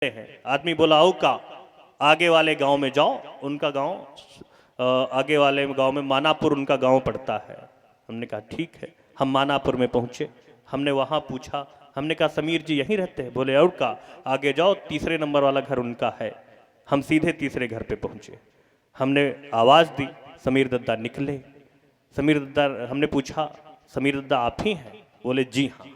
हैं। आदमी बोला आओ का आगे वाले गांव में जाओ, उनका गांव आगे वाले गांव में मानापुर उनका गांव पड़ता है। हमने कहा ठीक है। हम मानापुर में पहुंचे, हमने वहां पूछा, हमने कहा समीर जी यहीं रहते हैं? बोले और का आगे जाओ, तीसरे नंबर वाला घर उनका है। हम सीधे तीसरे घर पे पहुंचे, हमने आवाज दी, समीर दद्दा निकले। समीर दद्दा, हमने पूछा समीर दद्दा आप ही हैं? बोले जी हाँ।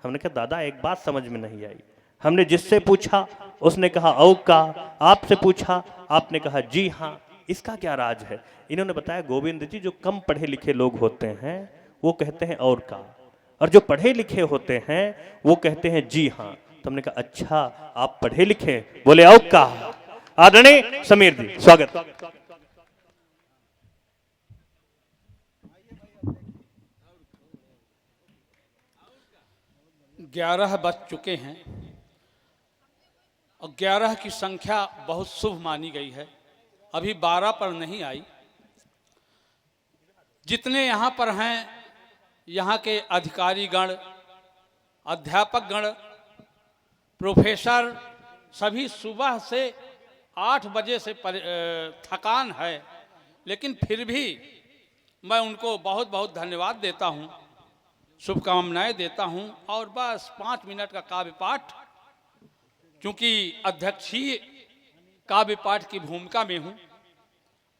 हमने कहा दादा एक बात समझ में नहीं आई। हमने जिससे पूछा उसने कहा औ का, आपसे पूछा आपने कहा जी हाँ, इसका क्या राज है? इन्होंने बताया गोविंद जी जो कम पढ़े लिखे लोग होते हैं वो कहते हैं और का, और जो पढ़े लिखे होते हैं वो कहते हैं जी हाँ। तो हमने कहा अच्छा आप पढ़े लिखे? बोले औ का। आदरणीय समीर जी स्वागत। 11 बज चुके हैं और 11 की संख्या बहुत शुभ मानी गई है, अभी 12 पर नहीं आई। जितने यहाँ पर हैं, यहाँ के अधिकारीगण, अध्यापकगण, प्रोफेसर, सभी सुबह से 8 बजे से थकान है, लेकिन फिर भी मैं उनको बहुत बहुत धन्यवाद देता हूँ, शुभकामनाएं देता हूं। और बस 5 मिनट का काव्य पाठ, क्योंकि अध्यक्षीय काव्य पाठ की भूमिका में हूं।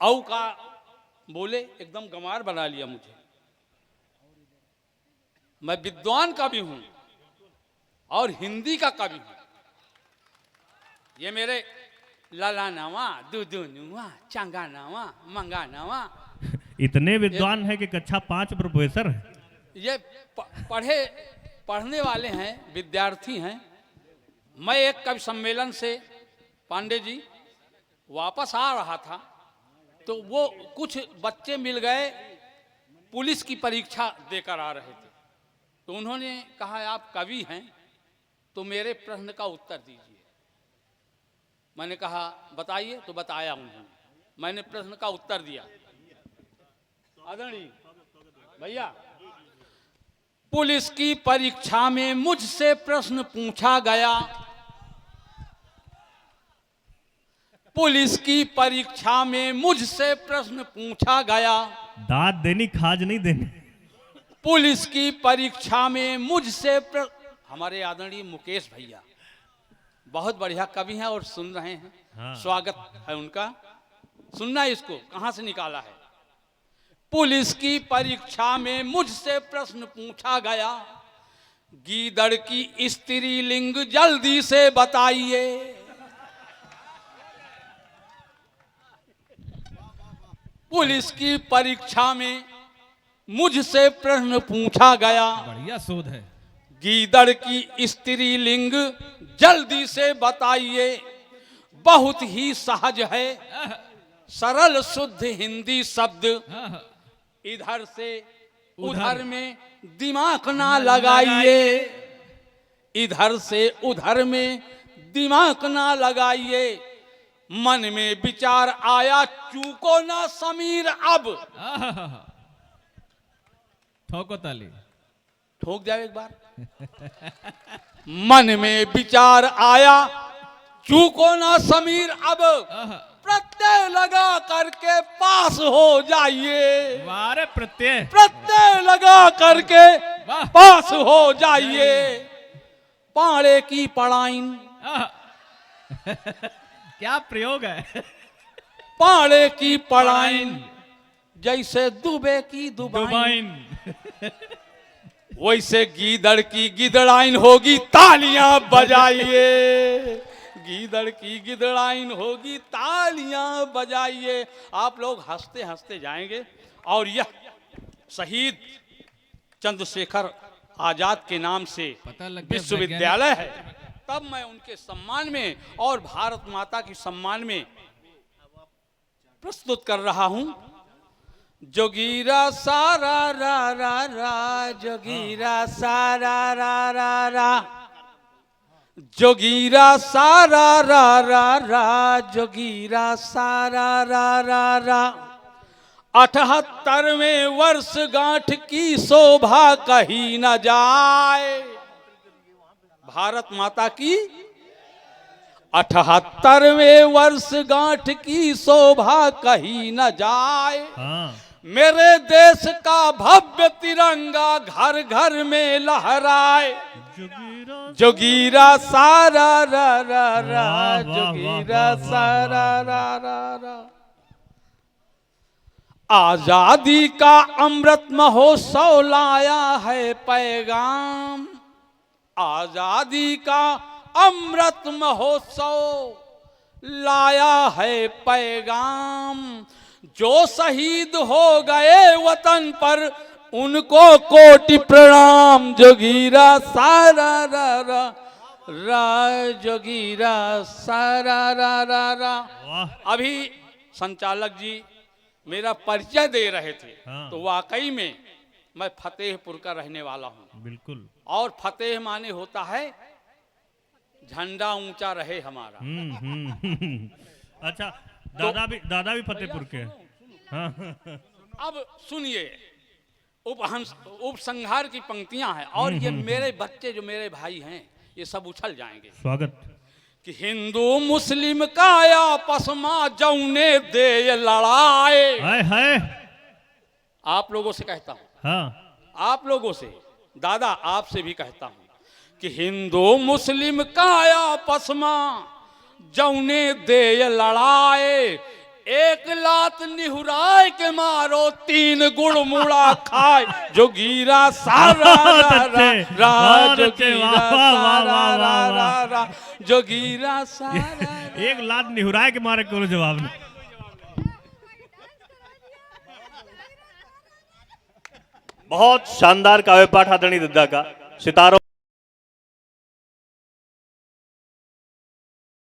औ का बोले एकदम गंवार बना लिया मुझे। मैं विद्वान का भी हूं और हिंदी का कवि हूं। ये मेरे लाला नावा, दूदू नुआ, चांगा नावा, मंगा नावा। इतने विद्वान है कि कक्षा 5 प्रोफेसर है। ये पढ़ने वाले हैं, विद्यार्थी हैं। मैं एक कवि सम्मेलन से पांडे जी वापस आ रहा था, तो वो कुछ बच्चे मिल गए, पुलिस की परीक्षा देकर आ रहे थे। तो उन्होंने कहा आप कवि हैं तो मेरे प्रश्न का उत्तर दीजिए। मैंने कहा बताइए, तो बताया उन्होंने। मैंने प्रश्न का उत्तर दिया। आदरणीय भैया, पुलिस की परीक्षा में मुझसे प्रश्न पूछा गया। पुलिस की परीक्षा में मुझसे प्रश्न पूछा गया। दाद देनी खाज नहीं देनी। पुलिस की परीक्षा में मुझसे हमारे आदरणीय मुकेश भैया बहुत बढ़िया कवि हैं और सुन रहे हैं। हाँ। स्वागत है उनका। सुनना इसको कहां से निकाला है। पुलिस की परीक्षा में मुझसे प्रश्न पूछा गया, गीदड़ की स्त्रीलिंग जल्दी से बताइए। पुलिस की परीक्षा में मुझसे प्रश्न पूछा गया, बढ़िया शोध है। गीदड़ की स्त्रीलिंग जल्दी से बताइए। बहुत ही सहज है, सरल शुद्ध हिंदी शब्द, इधर से उधर में दिमाग ना लगाइए। इधर से उधर में दिमाग ना लगाइए। मन में विचार आया चूको ना समीर अब। ठोको ताली, ठोक जाओ एक बार। मन में विचार आया चूको ना समीर अब। प्रत्यय लगा करके पास हो जाइए। वारे प्रत्यय लगा करके पास हो जाइए। पाड़े की पढ़ाइन क्या प्रयोग है। पाड़े की पढ़ाइन जैसे दुबे की दुबाइन, वैसे गीदड़ की गिदड़ाइन होगी, तालियां बजाइए। गीदड़ की गिदड़ाइन होगी, तालियां बजाइए। आप लोग हंसते हंसते जाएंगे। और यह शहीद चंद्रशेखर आजाद के नाम से विश्वविद्यालय है। तब मैं उनके सम्मान में और भारत माता की सम्मान में प्रस्तुत कर रहा हूं। जोगीरा सारा रा रा रा, जोगीरा सारा रा रा रा, जोगीरा सारा रा रा रा, जोगीरा सारा रा रा रा। 78वें वर्षगांठ की शोभा कहीं न जाए। भारत माता की 78वें वर्ष गांठ की शोभा कहीं न जाए, हाँ मेरे देश का भव्य तिरंगा घर घर में लहराए। जोगीरा सारा रा रा रा, वाह, वाह, जोगीरा वाह, वाह, सारा वाह, रा रा रा। आजादी का अमृत महोत्सव लाया है पैगाम, आजादी का अमृत महोत्सव लाया है पैगाम। जो शहीद हो गए वतन पर उनको कोटि प्रणाम। जोगीरा सारा रा रा रा, जोगीरा सारा रा रा रा। वाह अभी संचालक जी मेरा परिचय दे रहे थे, हाँ। तो वाकई में मैं फतेहपुर का रहने वाला हूँ। बिल्कुल। और फतेह माने होता है झंडा ऊंचा रहे हमारा। अच्छा, दादा भी फतेहपुर के हैं। हाँ। अब सुनिए, उपसंहार की पंक्तियां हैं, और ये मेरे बच्चे जो मेरे भाई हैं ये सब उछल जाएंगे। स्वागत। कि हिंदू मुस्लिम का आपस में जौने दे लड़ाए। हाय हाय। आप लोगों से कहता हूं, हाँ आप लोगों से, दादा आपसे भी कहता हूं कि हिंदू मुस्लिम का आपस में जौने दे लड़ाए। एक लात निहुराए के मारो, 3 गुड़ मुड़ा खाए। जोगीरा सारा रा रा रा, जोगीरा सारा रा रा रा, जोगीरा सारा। एक लात निहुराए के मारे कोनो जवाब नहीं। बहुत शानदार काव्य पाठ आदरणीय दद्दा का। सितारों